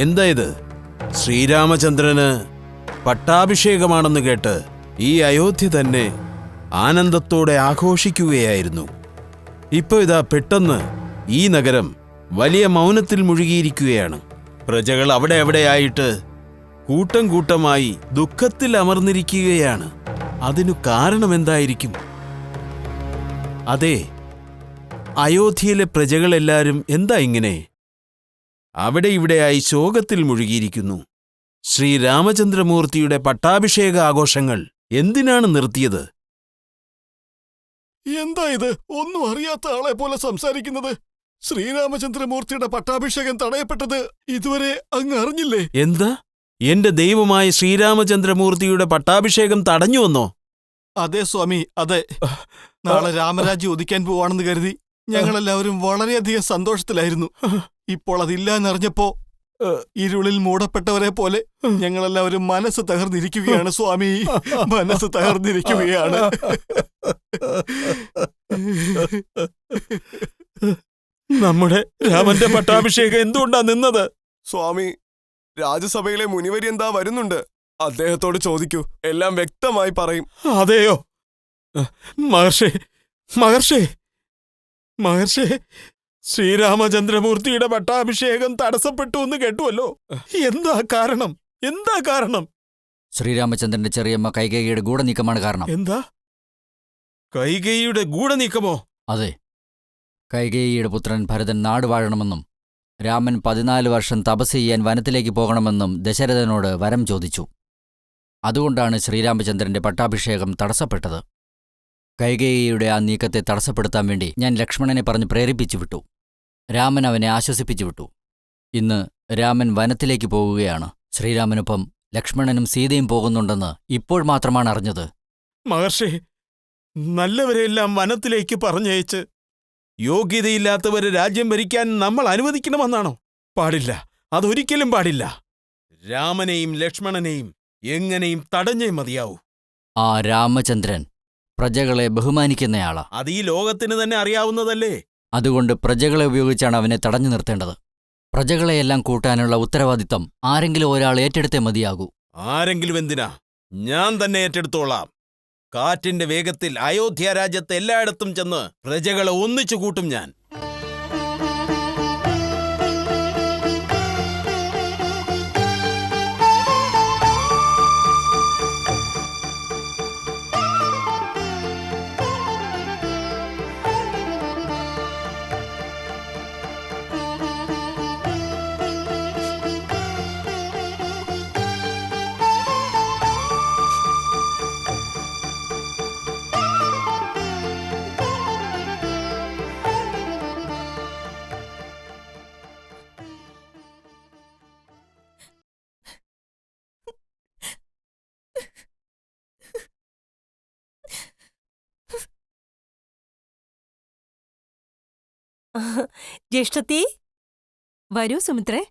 എന്താ ഇത്? ശ്രീരാമചന്ദ്രന് പട്ടാഭിഷേകമാണെന്ന് കേട്ട് ഈ അയോധ്യ തന്നെ ആനന്ദത്തോടെ ആഘോഷിക്കുകയായിരുന്നു. ഇപ്പൊ ഇതാ പെട്ടെന്ന് ഈ നഗരം വലിയ മൗനത്തിൽ മുഴുകിയിരിക്കുകയാണ്. പ്രജകൾ അവിടെ എവിടെയായിട്ട് കൂട്ടം കൂട്ടമായി ദുഃഖത്തിൽ അമർന്നിരിക്കുകയാണ്. അതിനു കാരണമെന്തായിരിക്കും? അതെ, അയോധ്യയിലെ പ്രജകളെല്ലാരും എന്താ ഇങ്ങനെ അവിടെ ഇവിടെയായി ശോകത്തിൽ മുഴുകിയിരിക്കുന്നു? ശ്രീരാമചന്ദ്രമൂർത്തിയുടെ പട്ടാഭിഷേക ആഘോഷങ്ങൾ എന്തിനാണ് നിർത്തിയത്? എന്താ ഇത്? ഒന്നും അറിയാത്ത ആളെ പോലെ സംസാരിക്കുന്നത്. ശ്രീരാമചന്ദ്രമൂർത്തിയുടെ പട്ടാഭിഷേകം തടയപ്പെട്ടത് ഇതുവരെ അങ്ങ് അറിഞ്ഞില്ലേ? എന്താ? എന്റെ ദൈവമായ ശ്രീരാമചന്ദ്രമൂർത്തിയുടെ പട്ടാഭിഷേകം തടഞ്ഞുവെന്നോ? അതെ സ്വാമി, അതെ. നാളെ രാമരാജ്യം ഉദിക്കാൻ പോവാണെന്ന് കരുതി ഞങ്ങളെല്ലാവരും വളരെയധികം സന്തോഷത്തിലായിരുന്നു. ഇപ്പോൾ അതില്ല എന്നറിഞ്ഞപ്പോ ഇരുളിൽ മൂടപ്പെട്ടവരെ പോലെ ഞങ്ങളെല്ലാവരും മനസ്സ് തകർന്നിരിക്കുകയാണ് സ്വാമി. മനസ്സ് തകർന്നിരിക്കുകയാണ്. നമ്മുടെ രാമന്റെ പട്ടാഭിഷേകം എന്തുകൊണ്ടാ നിന്നത്? സ്വാമി, രാജ്യസഭയിലെ മുനിവരി എന്താ വരുന്നുണ്ട്. അദ്ദേഹത്തോട് ചോദിക്കൂ, എല്ലാം വ്യക്തമായി പറയും. അതെയോ? മഹർഷേ, മഹർഷേ, മഹർഷേ, ശ്രീരാമചന്ദ്രമൂർത്തിയുടെ പട്ടാഭിഷേകം തടസ്സപ്പെട്ടു എന്ന് കേട്ടുവല്ലോ. എന്താ കാരണം? എന്താ കാരണം? ശ്രീരാമചന്ദ്രന്റെ ചെറിയമ്മ കൈകേയിയുടെ ഗൂഢനീക്കമാണ് കാരണം. എന്താ? കൈകേയിയുടെ ഗൂഢനീക്കമോ? അതെ. കൈകേയിയുടെ പുത്രൻ ഭരതൻ നാട് വാഴണമെന്നും രാമൻ 14 വർഷം തപസ് ചെയ്യാൻ വനത്തിലേക്ക് പോകണമെന്നും ദശരഥനോട് വരം ചോദിച്ചു. അതുകൊണ്ടാണ് ശ്രീരാമചന്ദ്രന്റെ പട്ടാഭിഷേകം തടസ്സപ്പെട്ടത്. കൈകേയിയുടെ ആ നീക്കത്തെ തടസ്സപ്പെടുത്താൻ വേണ്ടി ഞാൻ ലക്ഷ്മണനെ പറഞ്ഞ് പ്രേരിപ്പിച്ചു വിട്ടു. രാമൻ അവനെ ആശ്വസിപ്പിച്ചു വിട്ടു. ഇന്ന് രാമൻ വനത്തിലേക്ക് പോകുകയാണ്. ശ്രീരാമനൊപ്പം ലക്ഷ്മണനും സീതയും പോകുന്നുണ്ടെന്ന് ഇപ്പോൾ മാത്രമാണ് അറിഞ്ഞത്. മഹർഷി, നല്ലവരെല്ലാം വനത്തിലേക്ക് പറഞ്ഞയച്ച് യോഗ്യതയില്ലാത്തവരെ രാജ്യം ഭരിക്കാൻ നമ്മൾ അനുവദിക്കണമെന്നാണോ? പാടില്ല, അതൊരിക്കലും പാടില്ല. രാമനെയും ലക്ഷ്മണനെയും എങ്ങനെയും തടഞ്ഞേ മതിയാവൂ. ആ രാമചന്ദ്രൻ പ്രജകളെ ബഹുമാനിക്കുന്നയാളാ. അത് ഈ ലോകത്തിന് തന്നെ അറിയാവുന്നതല്ലേ? അതുകൊണ്ട് പ്രജകളെ ഉപയോഗിച്ചാണ് അവനെ തടഞ്ഞു നിർത്തേണ്ടത്. പ്രജകളെയെല്ലാം കൂട്ടാനുള്ള ഉത്തരവാദിത്തം ആരെങ്കിലും ഒരാൾ ഏറ്റെടുത്തേ മതിയാകൂ. ആരെങ്കിലും എന്തിനാ? ഞാൻ തന്നെ ഏറ്റെടുത്തോളാം. കാറ്റിന്റെ വേഗത്തിൽ അയോധ്യ രാജ്യത്ത് എല്ലായിടത്തും ചെന്ന് പ്രജകളെ ഒന്നിച്ചു കൂട്ടും ഞാൻ. ജ്യേഷ്ഠത്തി, വരൂ സുമിത്രേ.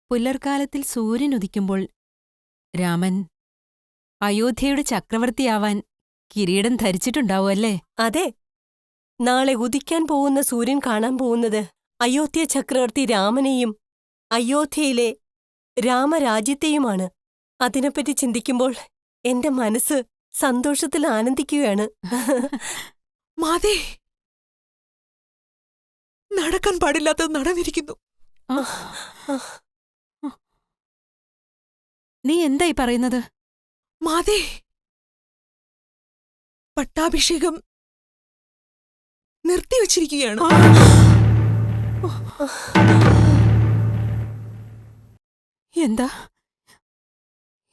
പുലർക്കാലത്തിൽ സൂര്യൻ ഉദിക്കുമ്പോൾ രാമൻ അയോധ്യയുടെ ചക്രവർത്തിയാവാൻ കിരീടം ധരിച്ചിട്ടുണ്ടാവുമല്ലേ? അതെ. നാളെ ഉദിക്കാൻ പോകുന്ന സൂര്യൻ കാണാൻ പോകുന്നത് അയോധ്യ ചക്രവർത്തി രാമനെയും അയോധ്യയിലെ രാമരാജ്യത്തെയുമാണ്. അതിനെപ്പറ്റി ചിന്തിക്കുമ്പോൾ എന്റെ മനസ്സ് സന്തോഷത്തിൽ ആനന്ദിക്കുകയാണ്. മാതേ, നടക്കാൻ പാടില്ലാത്തത് നടന്നിരിക്കുന്നു. നീ എന്തായി പറയുന്നത്? മാതേ, പട്ടാഭിഷേകം നിർത്തിവച്ചിരിക്കുകയാണ്. എന്താ?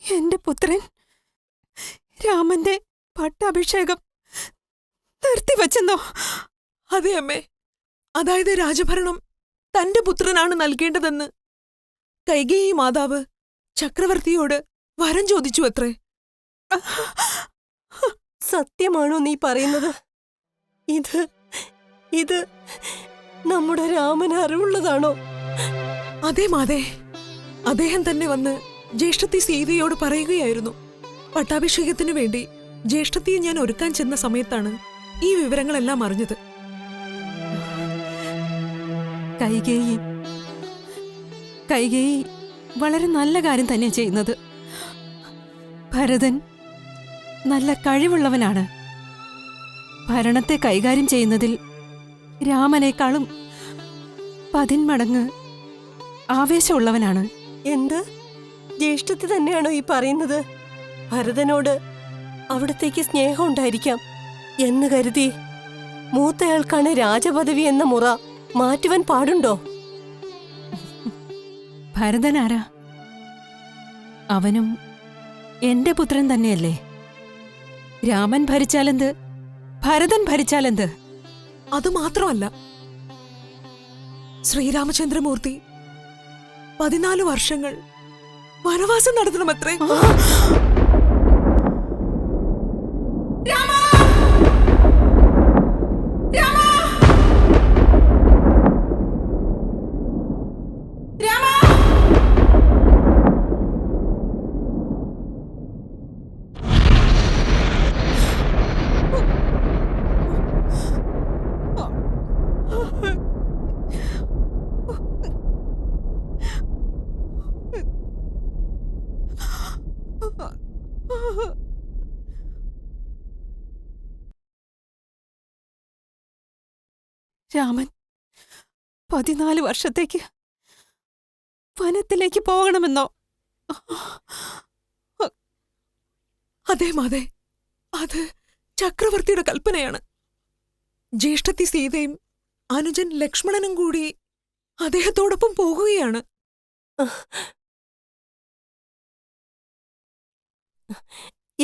എന്റെ പുത്രൻ രാമന്റെ പട്ടാഭിഷേകം നിർത്തിവച്ചെന്നോ? അതെ അമ്മേ. അതായത് രാജഭരണം തന്റെ പുത്രനാണ് നൽകേണ്ടതെന്ന് കൈകേയി മാതാവ് ചക്രവർത്തിയോട് വരം ചോദിച്ചു അത്രേ. സത്യമാണോ നീ പറയുന്നത്? ഇത് നമ്മുടെ രാമന് അറിവുള്ളതാണോ? അതെ മാതേ. അദ്ദേഹം തന്നെ വന്ന് ജ്യേഷ്ഠത്തി സീതയോട് പറയുകയായിരുന്നു. പട്ടാഭിഷേകത്തിനു വേണ്ടി ജ്യേഷ്ഠത്തിയെ ഞാൻ ഒരുക്കാൻ ചെന്ന സമയത്താണ് ഈ വിവരങ്ങളെല്ലാം അറിഞ്ഞത്. കൈകേയി കൈകേയി വളരെ നല്ല കാര്യം തന്നെ ചെയ്യുന്നത്. ഭരതൻ നല്ല കഴിവുള്ളവനാണ്. ഭരണത്തെ കൈകാര്യം ചെയ്യുന്നതിൽ രാമനേക്കാളും 10 മടങ്ങ് ആവേശമുള്ളവനാണ്. എന്ത് ജ്യേഷ്ഠത്തി തന്നെയാണോ ഈ പറയുന്നത്? ഭരതനോട് അവിടത്തേക്ക് സ്നേഹം ഉണ്ടായിരിക്കാം എന്ന് കരുതി മൂത്തയാൾക്കാണ് രാജപദവി എന്ന മുറ മാറ്റുവാൻ പാടുണ്ടോ? ഭരതൻ ആരാ? അവനും എന്റെ പുത്രൻ തന്നെയല്ലേ. രാമൻ ഭരിച്ചാലെന്ത്, ഭരതൻ ഭരിച്ചാലെന്ത്? അതുമാത്രമല്ല, ശ്രീരാമചന്ദ്രമൂർത്തി 14 വർഷങ്ങൾ വനവാസം നടത്തണമത്രേ. രാമൻ 14 വർഷത്തേക്ക് വനത്തിലേക്ക് പോകണമെന്നോ? അതെ മാതേ, അത് ചക്രവർത്തിയുടെ കൽപ്പനയാണ്. ജ്യേഷ്ഠത്തി സീതയും അനുജൻ ലക്ഷ്മണനും കൂടി അദ്ദേഹത്തോടൊപ്പം പോകുകയാണ്.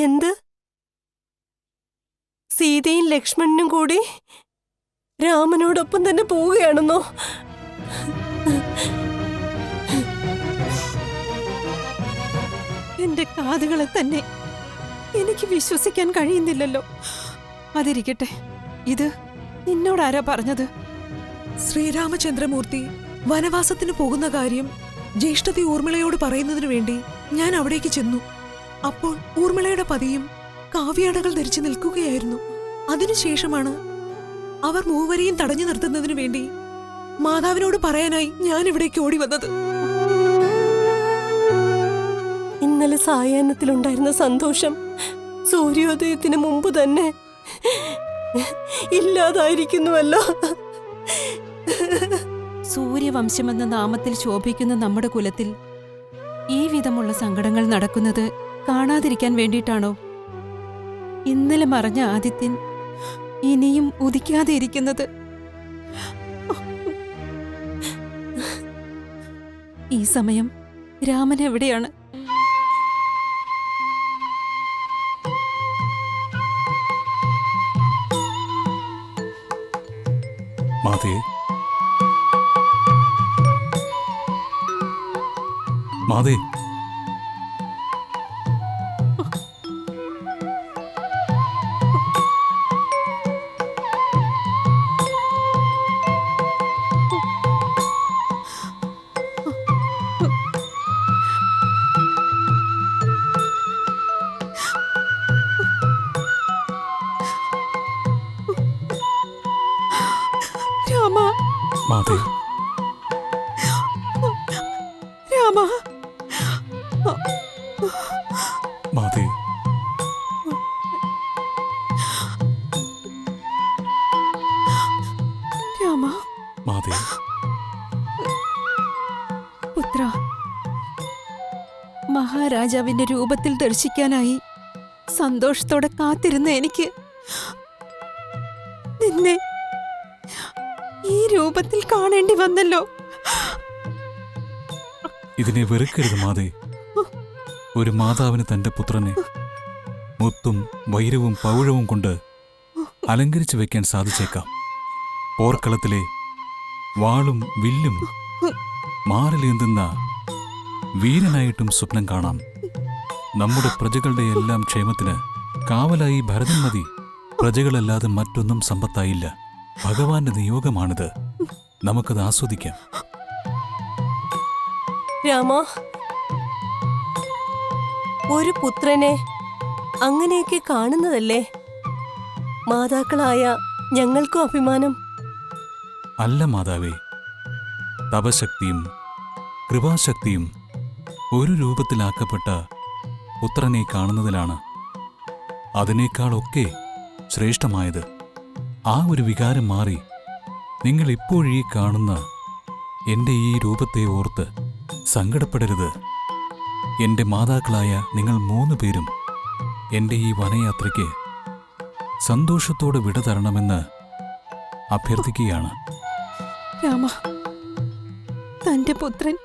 എന്ത്? സീതയും ലക്ഷ്മണനും കൂടി രാമനോടൊപ്പം തന്നെ പോവുകയാണെന്നോ? എന്റെ കാതുകളെ തന്നെ എനിക്ക് വിശ്വസിക്കാൻ കഴിയുന്നില്ലല്ലോ. അതിരിക്കട്ടെ, ഇത് നിന്നോടാരാ പറഞ്ഞത്? ശ്രീരാമചന്ദ്രമൂർത്തി വനവാസത്തിന് പോകുന്ന കാര്യം ജ്യേഷ്ഠത്തി ഊർമിളയോട് പറയുന്നതിനു വേണ്ടി ഞാൻ അവിടേക്ക് ചെന്നു. അപ്പോൾ ഊർമിളയുടെ പതിയും കാവ്യാടകൾ ധരിച്ചു നിൽക്കുകയായിരുന്നു. അതിനുശേഷമാണ് അവർ മൂവരെയും തടഞ്ഞു നിർത്തുന്നതിനു വേണ്ടി മാതാവിനോട് പറയാനായി ഞാൻ ഇവിടേക്ക് ഓടി വന്നത്. ഇന്നലെ സായാഹ്നത്തിലുണ്ടായിരുന്ന സന്തോഷം സൂര്യോദയത്തിന് മുമ്പ് തന്നെ ഇല്ലാതായിരിക്കുന്നുവല്ലോ. സൂര്യവംശമെന്ന നാമത്തിൽ ശോഭിക്കുന്ന നമ്മുടെ കുലത്തിൽ ഈ വിധമുള്ള സങ്കടങ്ങൾ നടക്കുന്നത് കാണാതിരിക്കാൻ വേണ്ടിയിട്ടാണോ ഇന്നലെ മറഞ്ഞ ആദിത്യൻ ഇനിയും ഉദിക്കാതെ ഇരിക്കുന്നത്? ഈ സമയം രാമൻ എവിടെയാണ്? മാതേ, മാതേ, രാമ, മാതേ, രാമ, മാതേ, രാമ, മാതേ, പുത്ര, മഹാരാജാവിന്റെ രൂപത്തിൽ ദർശിക്കാനായി സന്തോഷത്തോടെ കാത്തിരുന്ന എനിക്ക് നിന്നെ ഈ രൂപത്തിൽ കാണേണ്ടി വന്നല്ലോ. ഇതിനെ വെറുക്കരുത് മാതേ. ഒരു മാതാവിന് തന്റെ പുത്രനെ മുത്തും വൈരവും പൗഴവും കൊണ്ട് അലങ്കരിച്ചു വെക്കാൻ സാധിച്ചേക്കാം. പോർക്കളത്തിലെ വാളും വില്ലും മാറിലേന്തുന്ന വീരനായിട്ടും സ്വപ്നം കാണാം. നമ്മുടെ പ്രജകളുടെ എല്ലാം ക്ഷേമത്തിന് കാവലായി ഭരതൻ മതി. പ്രജകളല്ലാതെ മറ്റൊന്നും സമ്പത്തായില്ല. ഭഗവാന്റെ നിയോഗമാണിത്. നമുക്കത് ആസ്വദിക്കാം. രാമ, ഒരു പുത്രനെ അങ്ങനെയൊക്കെ കാണുന്നതല്ലേ മാതാക്കളായ ഞങ്ങൾക്കും അഭിമാനം. അല്ല മാതാവേ, തപശക്തിയും കൃപാശക്തിയും ഒരു രൂപത്തിലാക്കപ്പെട്ട പുത്രനെ കാണുന്നതിലാണ്. അതിനേക്കാളൊക്കെ ശ്രേഷ്ഠമായത് ആ ഒരു വികാരം മാറി നിങ്ങൾ ഇപ്പോഴീ കാണുന്ന എൻ്റെ ഈ രൂപത്തെ ഓർത്ത് സങ്കടപ്പെടരുത്. എൻ്റെ മാതാക്കളായ നിങ്ങൾ 3 പേരും എൻ്റെ ഈ വനയാത്രയ്ക്ക് സന്തോഷത്തോടെ വിട തരണമെന്ന് അഭ്യർത്ഥിക്കുകയാണ്. രാമ, തന്റെ പുത്രൻ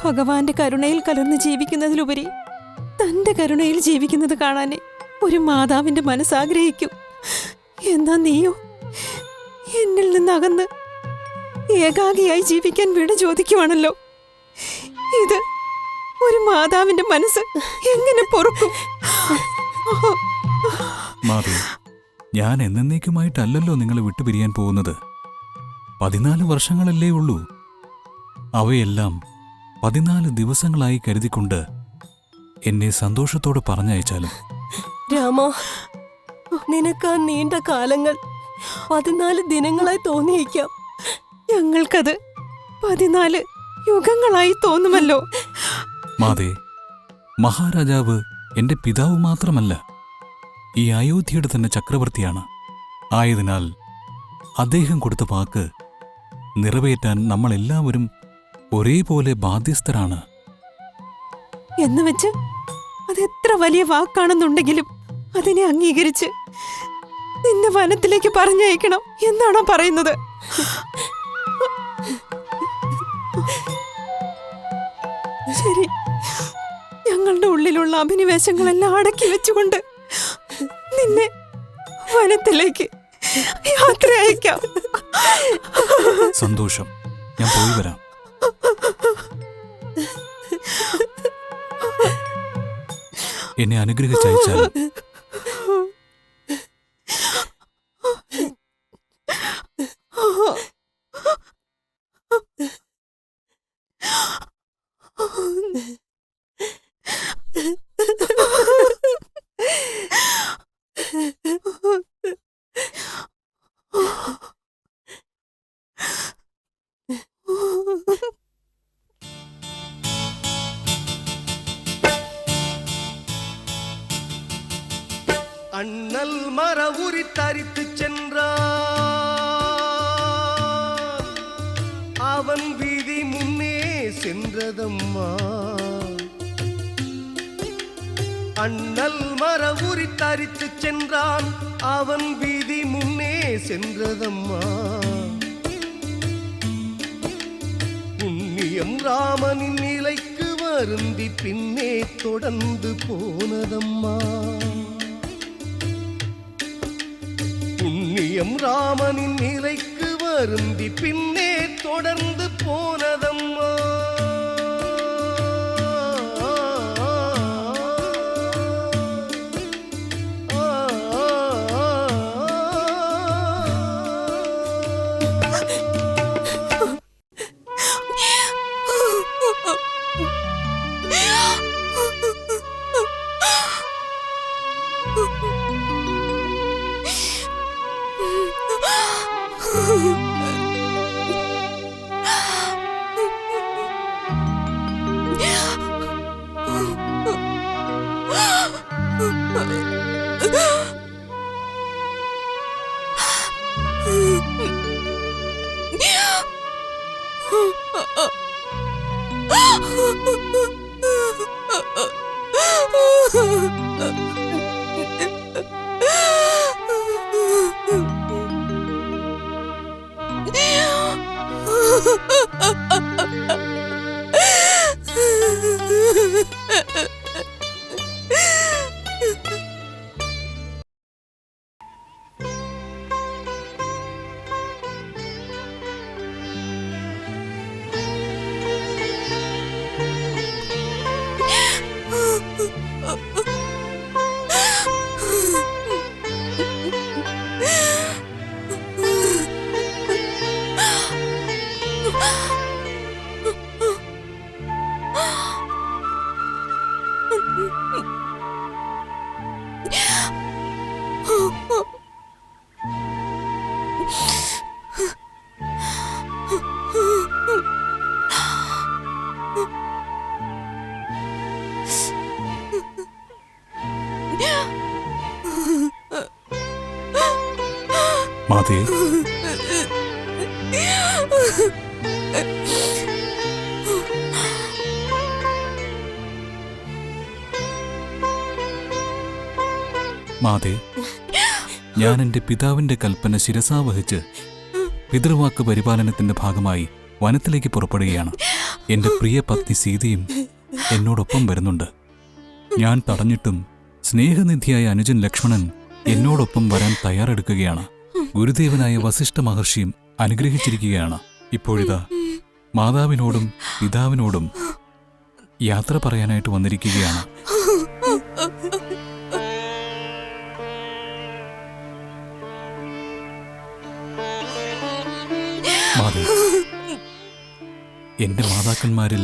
ഭഗവാന്റെ കരുണയിൽ കലർന്ന് ജീവിക്കുന്നതിലുപരി തന്റെ കരുണയിൽ ജീവിക്കുന്നത് കാണാനേ ഒരു മാതാവിന്റെ മനസ്സാഗ്രഹിക്കും. എന്നാ നീയോ എന്നിൽ നിന്നകന്ന് ഏകാഗിയായി ജീവിക്കാൻ വിട ചോദിക്കുവാണല്ലോ. ഇത് ഒരു മാതാവിന്റെ മനസ്സ് എങ്ങനെ പൊറുക്കും? മാധു, ഞാൻ എന്നേക്കുമായിട്ടല്ലല്ലോ നിങ്ങളെ വിട്ടുപിരിയാൻ പോകുന്നത്. 14 വർഷങ്ങളല്ലേ ഉള്ളൂ. അവയെല്ലാം 14 ദിവസങ്ങളായി കരുതിക്കൊണ്ട് എന്നെ സന്തോഷത്തോടെ പറഞ്ഞയച്ചാലും. രാമ, നിനക്ക് ആ നീണ്ട കാലങ്ങൾ 14 ദിനങ്ങളായി തോന്നിയേക്കാം. ഞങ്ങൾക്കത് 14 യുഗങ്ങളായി തോന്നുമല്ലോ. മാതേ, മഹാരാജാവ് എന്റെ പിതാവ് മാത്രമല്ല, ഈ അയോധ്യയുടെ തന്നെ ചക്രവർത്തിയാണ്. ആയതിനാൽ അദ്ദേഹം കൊടുത്ത വാക്ക് നിറവേറ്റാൻ നമ്മളെല്ലാവരും ഒരേപോലെ ബാധ്യസ്ഥരാണ്. എന്നുവെച്ച് അതെത്ര വലിയ വാക്കാണെന്നുണ്ടെങ്കിലും അതിനെ അംഗീകരിച്ച് നിന്നെ വനത്തിലേക്ക് പറഞ്ഞയക്കണം എന്നാണോ പറയുന്നത്? ശരി, ഞങ്ങളുടെ ഉള്ളിലുള്ള അഭിനിവേശങ്ങളെല്ലാം അടക്കി വെച്ചുകൊണ്ട് നിന്നെ വനത്തിലേക്ക് യാത്ര അയക്കാം. സന്തോഷം, ഞാൻ പോയി വരാം. എന്നെ അനുഗ്രഹിച്ചയച്ചാൽ அண்ணல் மரவுரி தரித்து சென்றான், அவன் வீதி முன்னே சென்றதம்மா. அண்ணல் மரவுரி தரித்து சென்றான், அவன் வீதி முன்னே சென்றதம்மா. புண்ணியம் ராமனின் நிலைக்கு வருந்தி பின்னே தொடர்ந்து போனதம்மா. புண்ணியம் ராமனின் நிலைக்கு வருந்தி பின்னே தொடர்ந்து போனதம்மா. മാതേ, മാതേ, ഞാൻ എൻ്റെ പിതാവിൻ്റെ കൽപ്പന ശിരസാവഹിച്ച് പിതൃവാക്ക് പരിപാലനത്തിന്റെ ഭാഗമായി വനത്തിലേക്ക് പുറപ്പെടുകയാണ്. എൻ്റെ പ്രിയ പത്നി സീതയും എന്നോടൊപ്പം വരുന്നുണ്ട്. ഞാൻ തടഞ്ഞിട്ടും സ്നേഹനിധിയായ അനുജൻ ലക്ഷ്മണൻ എന്നോടൊപ്പം വരാൻ തയ്യാറെടുക്കുകയാണ്. ഗുരുദേവനായ വസിഷ്ഠ മഹർഷിയും അനുഗ്രഹിച്ചിരിക്കുകയാണ്. ഇപ്പോഴിതാ മാതാവിനോടും പിതാവിനോടും യാത്ര പറയാനായിട്ട് വന്നിരിക്കുകയാണ്. മാതേ, എന്റെ മാതാക്കന്മാരിൽ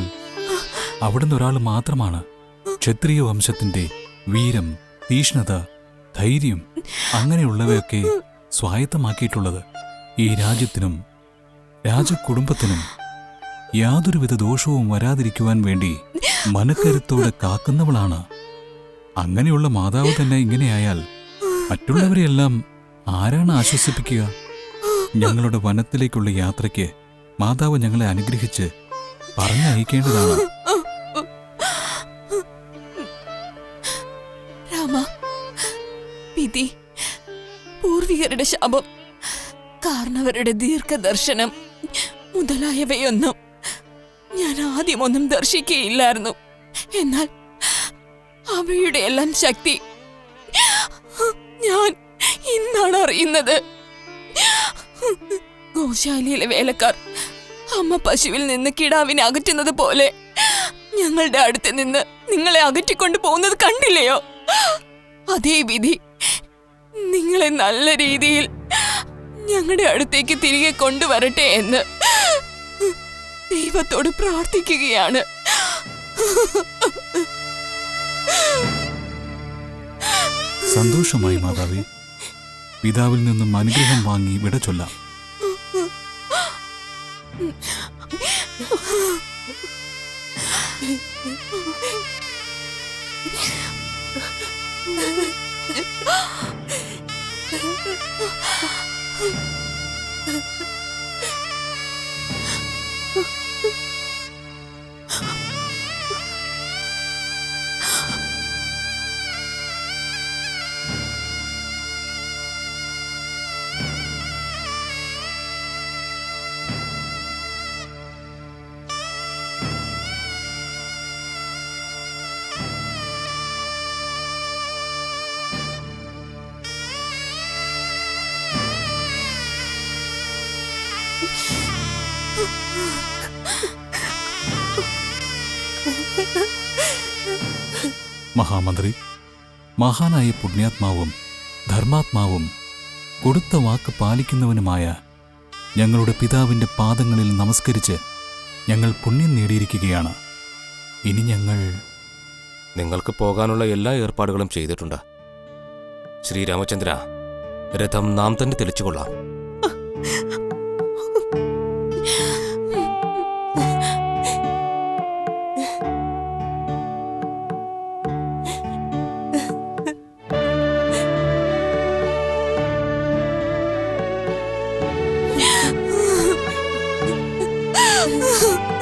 അവിടുന്ന് ഒരാൾ മാത്രമാണ് ക്ഷത്രിയ വംശത്തിന്റെ വീരം, തീഷ്ണത, ധൈര്യം അങ്ങനെയുള്ളവയൊക്കെ സ്വായത്തമാക്കിയിട്ടുള്ളത്. ഈ രാജ്യത്തിനും രാജകുടുംബത്തിനും യാതൊരുവിധ ദോഷവും വരാതിരിക്കുവാൻ വേണ്ടി മനക്കരുത്തോടെ കാക്കുന്നവളാണ്. അങ്ങനെയുള്ള മാതാവ് തന്നെ ഇങ്ങനെയായാൽ മറ്റുള്ളവരെയെല്ലാം ആരാണ് ആശ്വസിപ്പിക്കുക? ഞങ്ങളുടെ വനത്തിലേക്കുള്ള യാത്രയ്ക്ക് മാതാവ് ഞങ്ങളെ അനുഗ്രഹിച്ച് പറഞ്ഞയക്കേണ്ടതാണ്. രാമ, വിധി, പൂർവികരുടെ ശാപം, കാരണവരുടെ ദീർഘദർശനം മുതലായവയൊന്നും ഞാൻ ആദ്യമൊന്നും ദർശിക്കുകയില്ലായിരുന്നു. എന്നാൽ അവയുടെ എല്ലാം ശക്തി ഞാൻ ഇന്നാണ് അറിയുന്നത്. ഗോശാലയിലെ വേലക്കാർ അമ്മ പശുവിൽ നിന്ന് കിടാവിനെ അകറ്റുന്നത് പോലെ ഞങ്ങളുടെ അടുത്ത് നിന്ന് നിങ്ങളെ അകറ്റിക്കൊണ്ടു പോകുന്നത് കണ്ടില്ലയോ? അതേ വിധി നിങ്ങളെ നല്ല രീതിയിൽ ഞങ്ങളുടെ അടുത്തേക്ക് തിരികെ കൊണ്ടുവരട്ടെ എന്ന് ദൈവത്തോട് പ്രാർത്ഥിക്കുകയാണ്. സന്തോഷമായി മാതാവേ. പിതാവിൽ നിന്നും അനുഗ്രഹം വാങ്ങി വിട ചൊല്ലാം. മഹാമന്ത്രി, മഹാനായ പുണ്യാത്മാവും ധർമാത്മാവും കൊടുത്ത വാക്ക് പാലിക്കുന്നവനുമായ ഞങ്ങളുടെ പിതാവിൻ്റെ പാദങ്ങളിൽ നമസ്കരിച്ച് ഞങ്ങൾ പുണ്യം നേടിയിരിക്കുകയാണ്. ഇനി ഞങ്ങൾ നിങ്ങൾക്ക് പോകാനുള്ള എല്ലാ ഏർപ്പാടുകളും ചെയ്തിട്ടുണ്ട്. ശ്രീരാമചന്ദ്ര, രഥം നാം തന്നെ തെളിച്ചുകൊള്ളാം. Oh